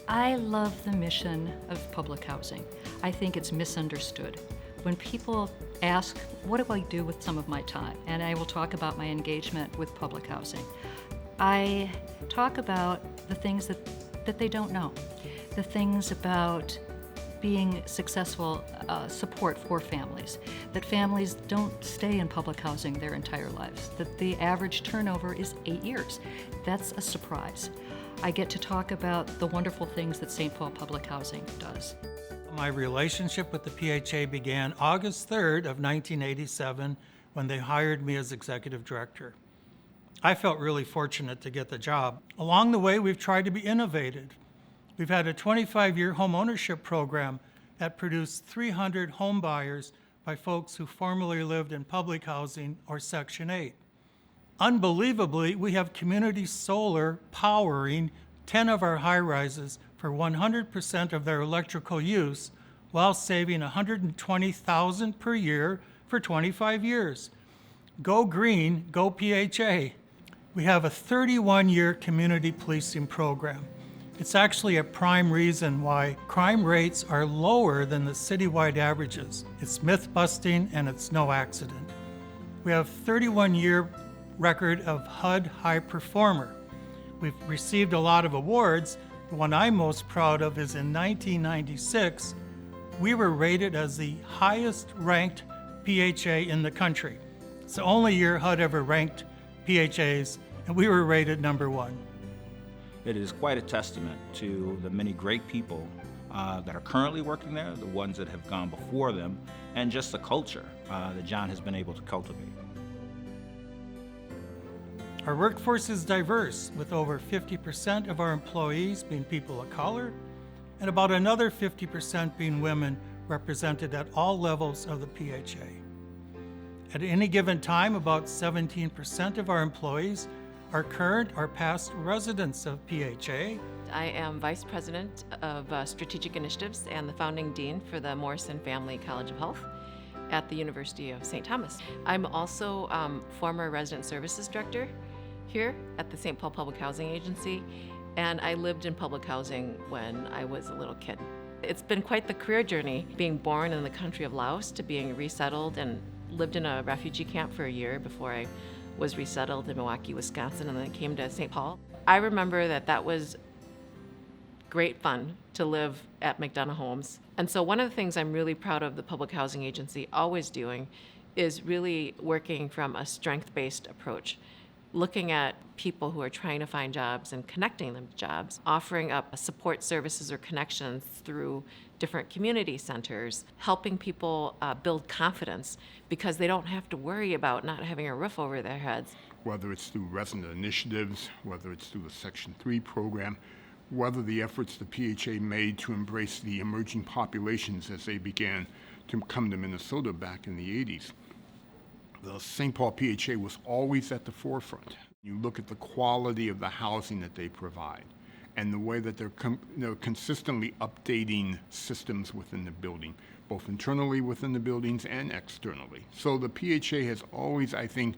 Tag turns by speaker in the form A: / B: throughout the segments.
A: I love the mission of public housing. I think it's misunderstood. When people ask, what do I do with some of my time? And I will talk about my engagement with public housing. I talk about the things that they don't know, the things about being successful support for families, that families don't stay in public housing their entire lives, that the average turnover is 8 years. That's a surprise. I get to talk about the wonderful things that St. Paul Public Housing does.
B: My relationship with the PHA began August 3rd of 1987 when they hired me as executive director. I felt really fortunate to get the job. Along the way, we've tried to be innovative. We've had a 25-year home ownership program that produced 300 home buyers by folks who formerly lived in public housing or Section 8. Unbelievably, we have community solar powering 10 of our high-rises for 100% of their electrical use while saving $120,000 per year for 25 years. Go green, go PHA. We have a 31-year community policing program. It's actually a prime reason why crime rates are lower than the citywide averages. It's myth busting and it's no accident. We have 31-year record of HUD High Performer. We've received a lot of awards. The one I'm most proud of is in 1996, we were rated as the highest ranked PHA in the country. It's the only year HUD ever ranked PHAs, and we were rated #1.
C: It is quite a testament to the many great people that are currently working there, the ones that have gone before them, and just the culture that John has been able to cultivate.
B: Our workforce is diverse, with over 50% of our employees being people of color, and about another 50% being women represented at all levels of the PHA. At any given time, about 17% of our employees are current or past residents of PHA.
D: I am Vice President of Strategic Initiatives and the founding dean for the Morrison Family College of Health at the University of St. Thomas. I'm also former Resident Services Director here at the St. Paul Public Housing Agency, and I lived in public housing when I was a little kid. It's been quite the career journey, being born in the country of Laos to being resettled, and lived in a refugee camp for a year before I was resettled in Milwaukee, Wisconsin, and then came to St. Paul. I remember that was great fun to live at McDonough Homes. And so one of the things I'm really proud of the Public Housing Agency always doing is really working from a strength-based approach, looking at people who are trying to find jobs and connecting them to jobs, offering up support services or connections through different community centers, helping people build confidence because they don't have to worry about not having a roof over their heads.
E: Whether it's through resident initiatives, whether it's through the Section 3 program, whether the efforts the PHA made to embrace the emerging populations as they began to come to Minnesota back in the 80s. The St. Paul PHA was always at the forefront. You look at the quality of the housing that they provide and the way that they're consistently updating systems within the building, both internally within the buildings and externally. So the PHA has always, I think,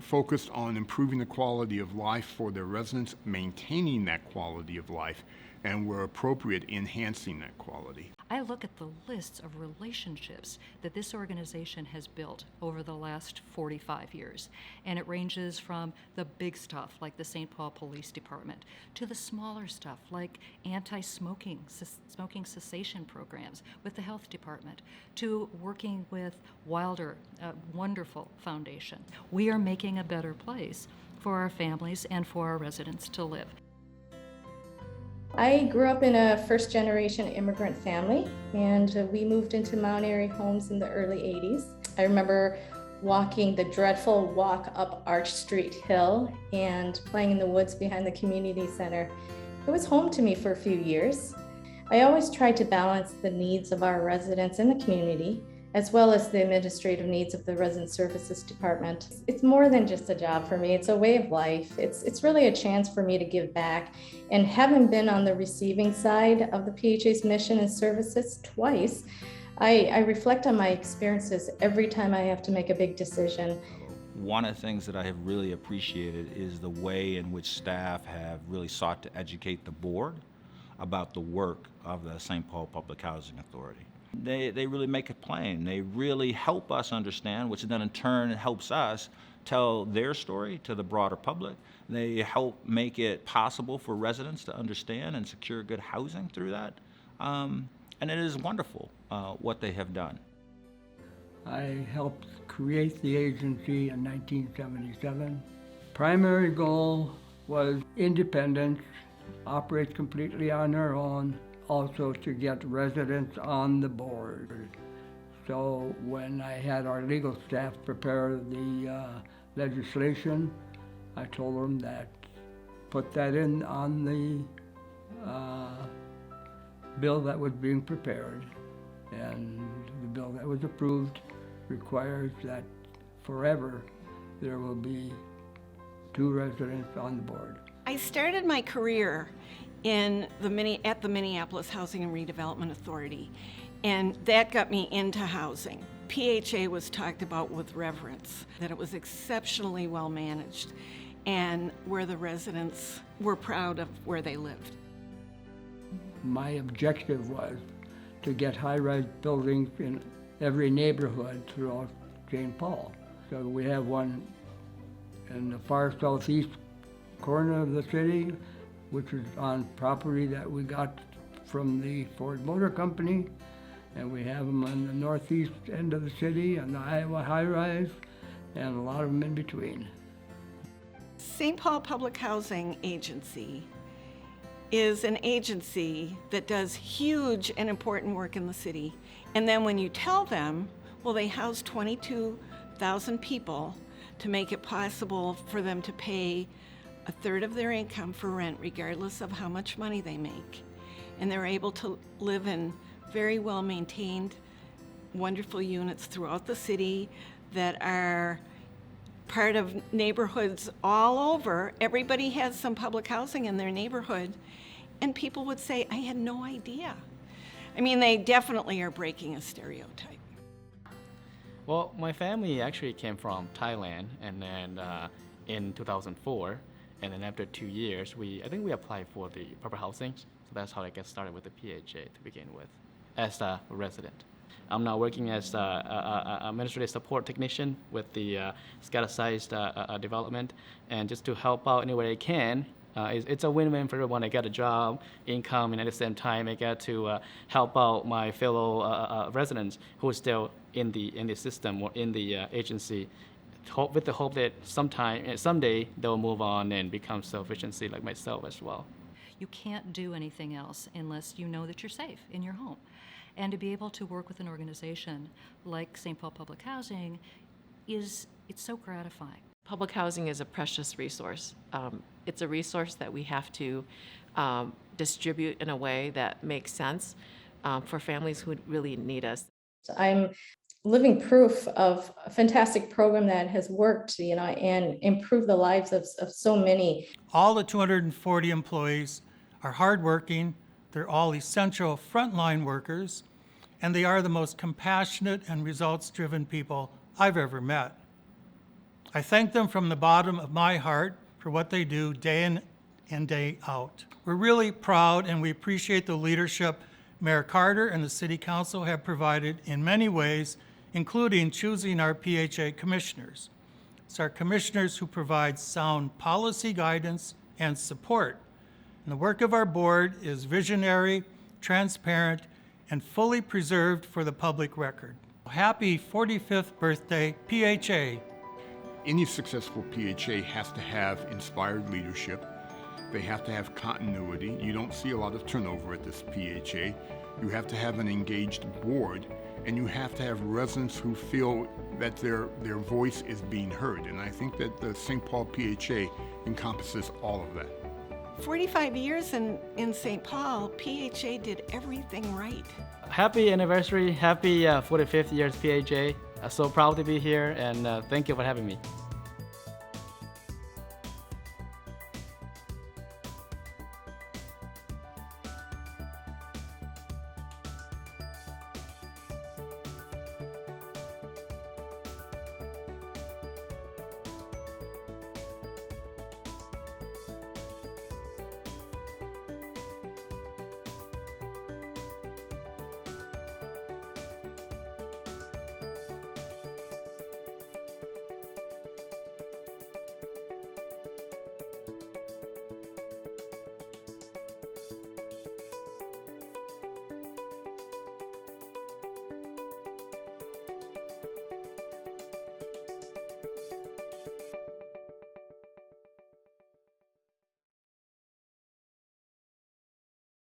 E: focused on improving the quality of life for their residents, maintaining that quality of life, and where appropriate, enhancing that quality.
A: I look at the lists of relationships that this organization has built over the last 45 years, and it ranges from the big stuff like the St. Paul Police Department to the smaller stuff like anti-smoking, smoking cessation programs with the Health Department, to working with Wilder, a wonderful foundation. We are making a better place for our families and for our residents to live.
F: I grew up in a first-generation immigrant family, and we moved into Mount Airy homes in the early 80s. I remember walking the dreadful walk up Arch Street Hill and playing in the woods behind the community center. It was home to me for a few years. I always tried to balance the needs of our residents in the community, as well as the administrative needs of the Resident Services Department. It's more than just a job for me, it's a way of life. It's really a chance for me to give back. And having been on the receiving side of the PHA's mission and services twice, I reflect on my experiences every time I have to make a big decision.
C: One of the things that I have really appreciated is the way in which staff have really sought to educate the board about the work of the St. Paul Public Housing Authority. They really make it plain. They really help us understand, which then in turn helps us tell their story to the broader public. They help make it possible for residents to understand and secure good housing through that. And it is wonderful what they have done.
G: I helped create the agency in 1977. Primary goal was independence, operate completely on their own, also to get residents on the board. So when I had our legal staff prepare the legislation, I told them that put that in on the bill that was being prepared. And the bill that was approved requires that forever there will be 2 residents on the board.
H: I started my career at the Minneapolis Housing and Redevelopment Authority, and that got me into housing. PHA was talked about with reverence, that it was exceptionally well managed, and where the residents were proud of where they lived.
G: My objective was to get high-rise buildings in every neighborhood throughout St. Paul. So we have one in the far southeast corner of the city, which is on property that we got from the Ford Motor Company, and we have them on the northeast end of the city, on the Iowa high-rise, and a lot of them in between.
H: St. Paul Public Housing Agency is an agency that does huge and important work in the city. And then when you tell them, well, they house 22,000 people to make it possible for them to pay a third of their income for rent, regardless of how much money they make. And they're able to live in very well-maintained, wonderful units throughout the city that are part of neighborhoods all over. Everybody has some public housing in their neighborhood, and people would say, I had no idea. I mean, they definitely are breaking a stereotype.
I: Well, my family actually came from Thailand, and then in 2004, and then after 2 years, I think we applied for the proper housing, so that's how I got started with the PHA to begin with, as a resident. I'm now working as an administrative support technician with the scattered-sized development, and just to help out any way I can. It's a win-win for everyone. I get a job, income, and at the same time, I get to help out my fellow residents who are still in the system or in the agency, with the hope that someday they'll move on and become self-efficiency like myself as well.
A: You can't do anything else unless you know that you're safe in your home. And to be able to work with an organization like St. Paul Public Housing it's so gratifying.
D: Public housing is a precious resource. It's a resource that we have to distribute in a way that makes sense for families who really need us.
F: I'm living proof of a fantastic program that has worked, and improved the lives of so many.
B: All the 240 employees are hardworking. They're all essential frontline workers, and they are the most compassionate and results-driven people I've ever met. I thank them from the bottom of my heart for what they do day in and day out. We're really proud and we appreciate the leadership Mayor Carter and the City Council have provided in many ways, including choosing our PHA commissioners. It's our commissioners who provide sound policy guidance and support. And the work of our board is visionary, transparent, and fully preserved for the public record. Happy 45th birthday, PHA.
E: Any successful PHA has to have inspired leadership. They have to have continuity. You don't see a lot of turnover at this PHA. You have to have an engaged board, and you have to have residents who feel that their voice is being heard. And I think that the St. Paul PHA encompasses all of that.
H: 45 years in St. Paul, PHA did everything right.
I: Happy anniversary, happy 45th years PHA. So proud to be here, and thank you for having me.